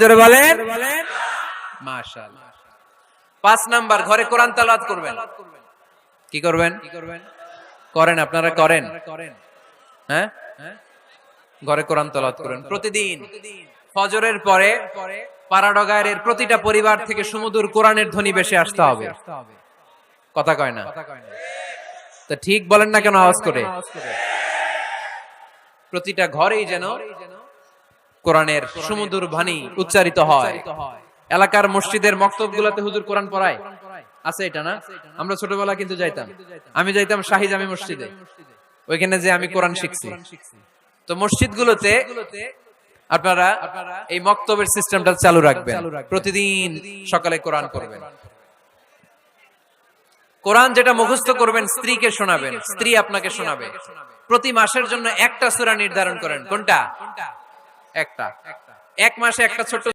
জোরে বলেন মাশাআল্লাহ। 5 নাম্বার, ঘরে কোরআন তেলাওয়াত করবেন। কি করবেন? করেন, আপনারা করেন? হ্যাঁ, ঘরে কোরআন তেলাওয়াত করেন প্রতিদিন। ফজরের পরে পাড়াডগায়ের প্রতিটা পরিবার থেকে সুমধুর কোরআনের ধ্বনি ভেসে আসতে হবে। কথা কয় না? তো ঠিক বলেন না কেন আওয়াজ করে? প্রতিটা ঘরেই যেন কোরআনের সুমধুর বাণী উচ্চারিত হয়। এলাকার মসজিদের মক্তবগুলোতে হুজুর কোরআন পড়ায়, আছে এটা না? আমরা ছোটবেলা কিন্তু যাইতাম, আমি যাইতাম শাহী জামি মসজিদে, ওইখানে যে আমি কোরআন শিখছি। তো মসজিদগুলোতে আপনারা এই মক্তবের সিস্টেমটা চালু রাখবেন, প্রতিদিন সকালে কোরআন পড়বেন। কোরআন যেটা মুখস্থ করবেন স্ত্রীকে শোনাবেন, স্ত্রী আপনাকে শোনাবে। প্রতি মাসের জন্য একটা সূরা নির্ধারণ করেন। কোনটা? একটা। এক মাসে একটা ছোট্ট